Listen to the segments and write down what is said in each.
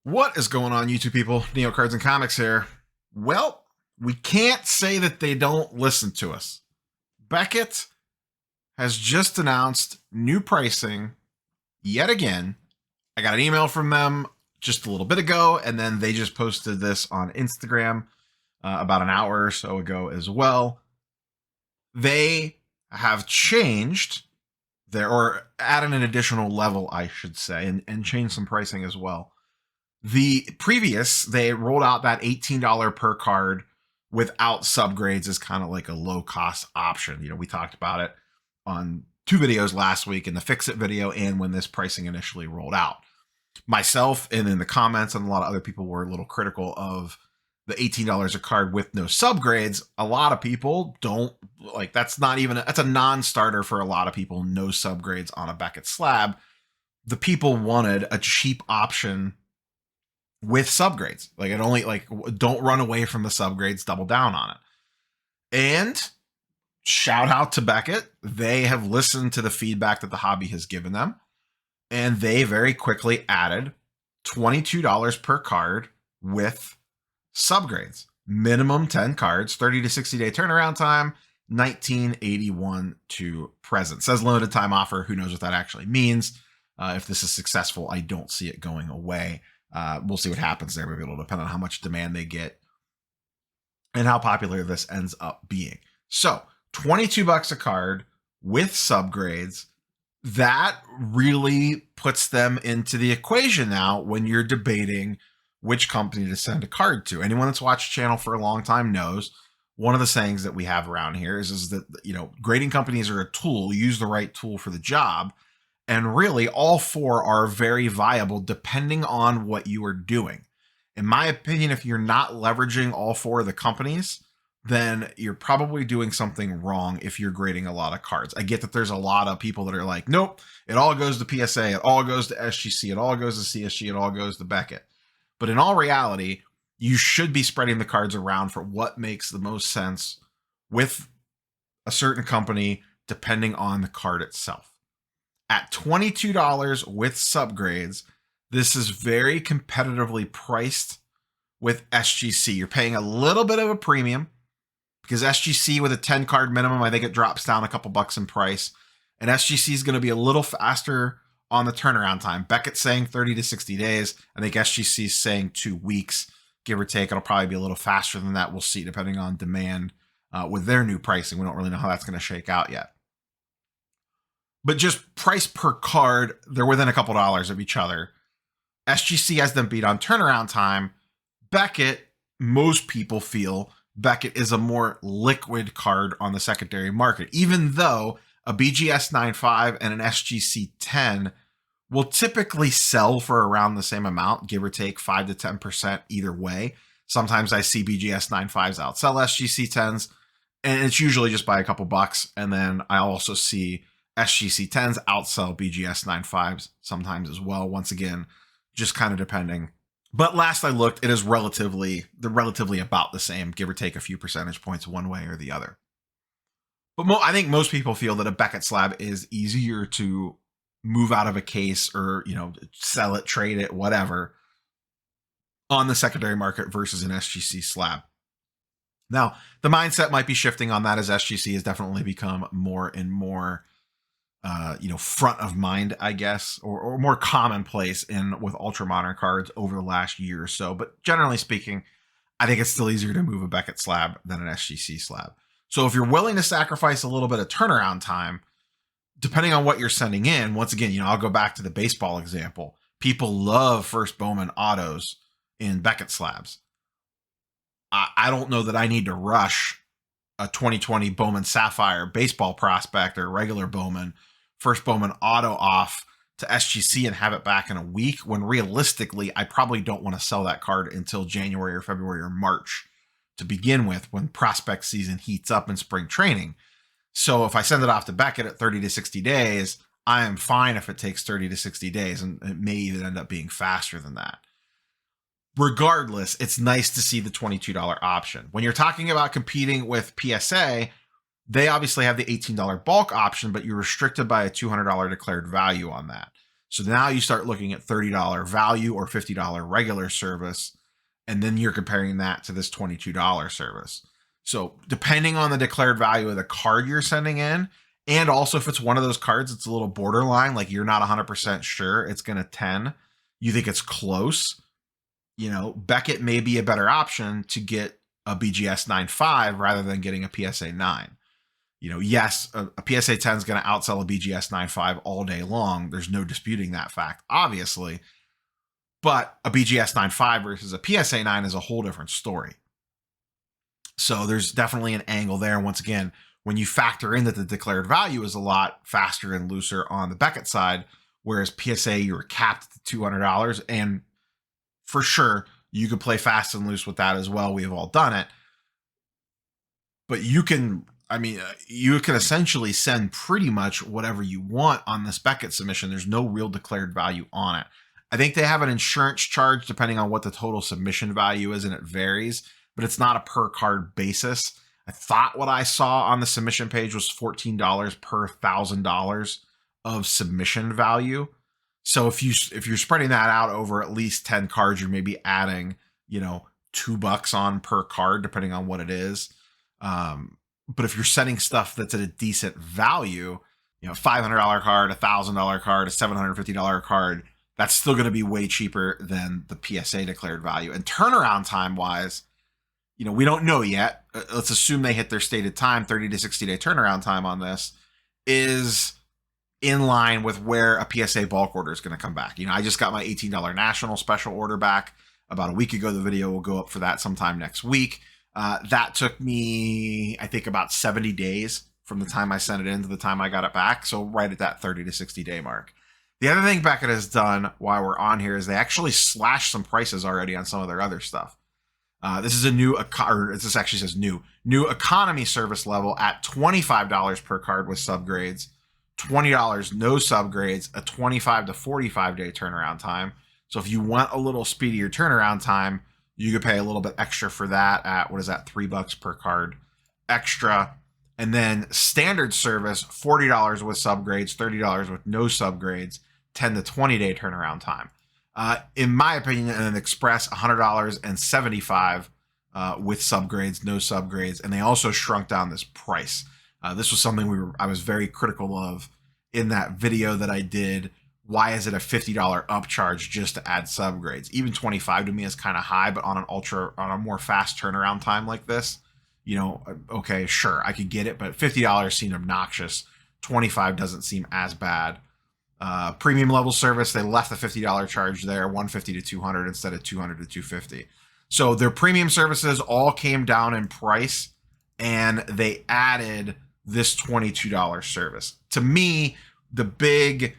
What is going on, YouTube people? Neo Cards and Comics here. Well, we can't say that they don't listen to us. Beckett has just announced new pricing yet again. I got an email from them just a little bit ago, and then they just posted this on Instagram about an hour or so ago as well. They have changed or added an additional level, I should say, and changed some pricing as well. The previous, they rolled out that $18 per card without subgrades as kind of like a low cost option. You know, we talked about it on two videos last week, in the Fix It video and when this pricing initially rolled out. Myself and in the comments and a lot of other people were a little critical of the $18 a card with no subgrades. A lot of people don't like, that's a non-starter for a lot of people, no subgrades on a Beckett slab. The people wanted a cheap option with subgrades. Like, it only, like, don't run away from the subgrades, double down on it. And shout out to Beckett. They have listened to the feedback that the hobby has given them, and they very quickly added $22 per card with subgrades. Minimum 10 cards, 30 to 60 day turnaround time, 1981 to present. Says limited time offer. Who knows what that actually means? If this is successful, I don't see it going away. We'll see what happens there. Maybe it'll depend on how much demand they get and how popular this ends up being. So $22 a card with subgrades, that really puts them into the equation now when you're debating which company to send a card to. Anyone that's watched the channel for a long time knows one of the sayings that we have around here is that, you know, grading companies are a tool. Use the right tool for the job. And really, all four are very viable depending on what you are doing. In my opinion, if you're not leveraging all four of the companies, then you're probably doing something wrong if you're grading a lot of cards. I get that there's a lot of people that are like, nope, it all goes to PSA, it all goes to SGC, it all goes to CSG, it all goes to Beckett. But in all reality, you should be spreading the cards around for what makes the most sense with a certain company, depending on the card itself. At $22 with subgrades, this is very competitively priced with SGC. You're paying a little bit of a premium because SGC with a 10 card minimum, I think it drops down a couple bucks in price. And SGC is going to be a little faster on the turnaround time. Beckett's saying 30 to 60 days. I think SGC is saying 2 weeks, give or take. It'll probably be a little faster than that. We'll see depending on demand with their new pricing. We don't really know how that's going to shake out yet. But just price per card, they're within a couple dollars of each other. SGC has them beat on turnaround time. Beckett, most people feel Beckett is a more liquid card on the secondary market, even though a BGS 9.5 and an SGC 10 will typically sell for around the same amount, give or take 5 to 10% either way. Sometimes I see BGS 9.5s outsell SGC 10s, and it's usually just by a couple bucks. And then I also see SGC 10s outsell BGS 9.5s sometimes as well. Once again, just kind of depending. But last I looked, it is relatively about the same, give or take a few percentage points one way or the other. But I think most people feel that a Beckett slab is easier to move out of a case or, you know, sell it, trade it, whatever, on the secondary market versus an SGC slab. Now, the mindset might be shifting on that as SGC has definitely become more and more front of mind, I guess, or more commonplace with ultra modern cards over the last year or so. But generally speaking, I think it's still easier to move a Beckett slab than an SGC slab. So if you're willing to sacrifice a little bit of turnaround time, depending on what you're sending in, once again, you know, I'll go back to the baseball example. People love first Bowman autos in Beckett slabs. I don't know that I need to rush a 2020 Bowman Sapphire baseball prospect or regular Bowman first Bowman auto off to SGC and have it back in a week, when realistically, I probably don't want to sell that card until January or February or March to begin with, when prospect season heats up in spring training. So if I send it off to Beckett at 30 to 60 days, I am fine if it takes 30 to 60 days, and it may even end up being faster than that. Regardless, it's nice to see the $22 option. When you're talking about competing with PSA, they obviously have the $18 bulk option, but you're restricted by a $200 declared value on that. So now you start looking at $30 value or $50 regular service, and then you're comparing that to this $22 service. So depending on the declared value of the card you're sending in, and also if it's one of those cards it's a little borderline, like you're not 100% sure it's going to 10, you think it's close, Beckett may be a better option to get a BGS 9.5 rather than getting a PSA 9. Yes, a PSA 10 is going to outsell a BGS 9.5 all day long. There's no disputing that fact, obviously. But a BGS 9.5 versus a PSA 9 is a whole different story. So there's definitely an angle there. Once again, when you factor in that the declared value is a lot faster and looser on the Beckett side, whereas PSA, you're capped at $200. And for sure, you could play fast and loose with that as well. We have all done it. But you can essentially send pretty much whatever you want on this Beckett submission. There's no real declared value on it. I think they have an insurance charge depending on what the total submission value is, and it varies, but it's not a per card basis. I thought what I saw on the submission page was $14 per $1,000 of submission value. So if you're spreading that out over at least 10 cards, you're maybe adding, $2 on per card, depending on what it is. But if you're sending stuff that's at a decent value, $500 card, $1,000 card, a $750 card, that's still going to be way cheaper than the PSA declared value. And turnaround time wise, we don't know yet. Let's assume they hit their stated time, 30 to 60 day turnaround time on this is in line with where a PSA bulk order is going to come back. I just got my $18 national special order back about a week ago. The video will go up for that sometime next week. That took me, I think, about 70 days from the time I sent it in to the time I got it back. So right at that 30 to 60 day mark. The other thing Beckett has done while we're on here is they actually slashed some prices already on some of their other stuff. This is a new economy service level at $25 per card with subgrades, $20 no subgrades, a 25 to 45 day turnaround time. So if you want a little speedier turnaround time, you could pay a little bit extra for that at, $3 per card extra. And then standard service, $40 with subgrades, $30 with no subgrades, 10 to 20 day turnaround time. In my opinion, and an express, $100 and $75 with subgrades, no subgrades. And they also shrunk down this price. This was something I was very critical of in that video that I did. Why is it a $50 upcharge just to add subgrades? Even 25 to me is kind of high, but on a more fast turnaround time like this, okay, sure, I could get it, but $50 seemed obnoxious. 25 doesn't seem as bad. Premium level service, they left the $50 charge there, $150 to $200 instead of $200 to $250. So their premium services all came down in price, and they added this $22 service. To me, the big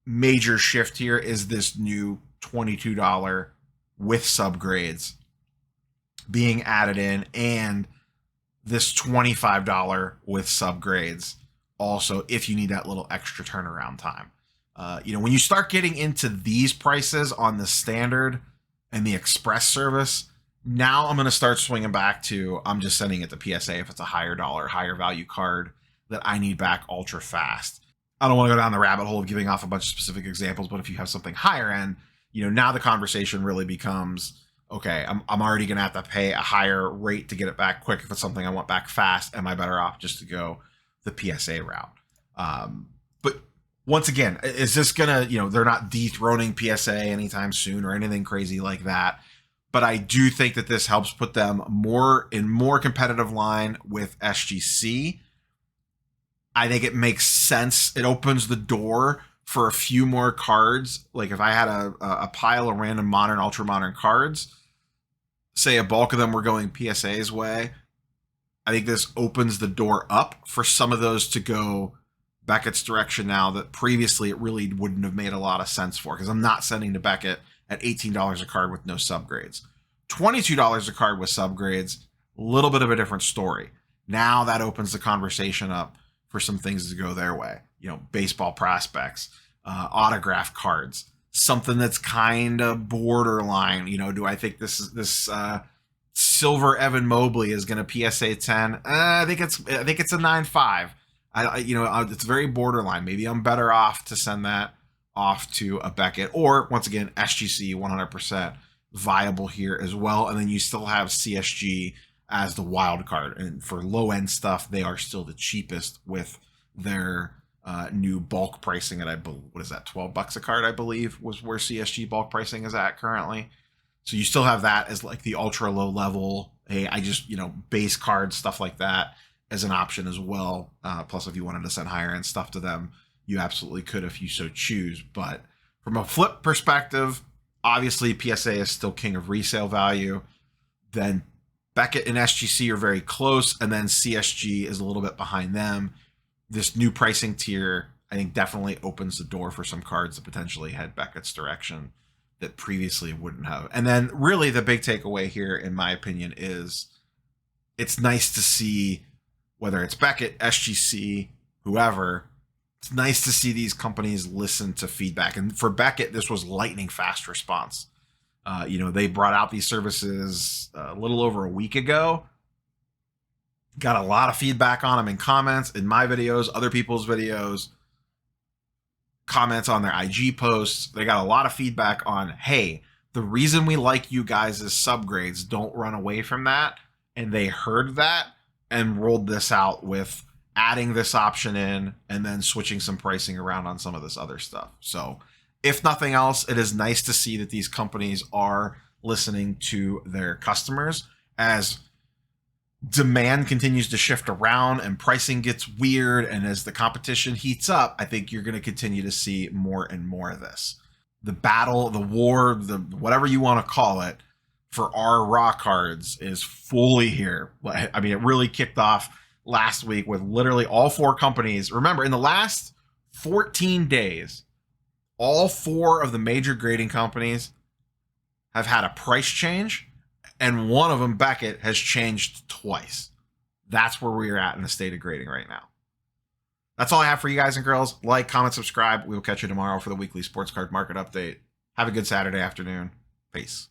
major shift here is this new $22 with subgrades being added in, and this $25 with subgrades also if you need that little extra turnaround time. When you start getting into these prices on the standard and the express service, now I'm going to start swinging back to I'm just sending it to PSA if it's a higher dollar, higher value card that I need back ultra fast. I don't want to go down the rabbit hole of giving off a bunch of specific examples, but if you have something higher end, now the conversation really becomes, okay, I'm already going to have to pay a higher rate to get it back quick. If it's something I want back fast, am I better off just to go the PSA route? But once again, is this going to, they're not dethroning PSA anytime soon or anything crazy like that. But I do think that this helps put them more competitive line with SGC. I think it makes sense. It opens the door for a few more cards. Like if I had a pile of random modern, ultra modern cards, say a bulk of them were going PSA's way, I think this opens the door up for some of those to go Beckett's direction now that previously it really wouldn't have made a lot of sense for, because I'm not sending to Beckett at $18 a card with no subgrades. $22 a card with subgrades, a little bit of a different story. Now that opens the conversation up for some things to go their way. Baseball prospects, autograph cards, something that's kind of borderline. Do I think this silver Evan Mobley is going to PSA 10? I think it's a 9.5. It's very borderline. Maybe I'm better off to send that off to a Beckett, or once again, SGC 100% viable here as well. And then you still have CSG as the wild card. And for low end stuff, they are still the cheapest with their new bulk pricing at, what is that, $12 a card, I believe, was where CSG bulk pricing is at currently. So you still have that as like the ultra low level. Hey, I just, base cards, stuff like that as an option as well. Plus, if you wanted to send higher end stuff to them, you absolutely could if you so choose. But from a flip perspective, obviously PSA is still king of resale value. Then Beckett and SGC are very close, and then CSG is a little bit behind them. This new pricing tier, I think, definitely opens the door for some cards to potentially head Beckett's direction that previously wouldn't have. And then really the big takeaway here, in my opinion, is it's nice to see, whether it's Beckett, SGC, whoever, it's nice to see these companies listen to feedback. And for Beckett, this was lightning fast response. They brought out these services a little over a week ago. Got a lot of feedback on them in comments, in my videos, other people's videos, comments on their IG posts. They got a lot of feedback on, hey, the reason we like you guys is subgrades. Don't run away from that. And they heard that and rolled this out with adding this option in and then switching some pricing around on some of this other stuff. So if nothing else, it is nice to see that these companies are listening to their customers. As demand continues to shift around and pricing gets weird, and as the competition heats up, I think you're going to continue to see more and more of this. The battle, the war, the whatever you want to call it, for our raw cards is fully here. I mean, it really kicked off last week with literally all four companies. Remember, in the last 14 days, all four of the major grading companies have had a price change, and one of them, Beckett, has changed twice. That's where we are at in the state of grading right now. That's all I have for you guys and girls. Like, comment, subscribe. We will catch you tomorrow for the weekly sports card market update. Have a good Saturday afternoon. Peace.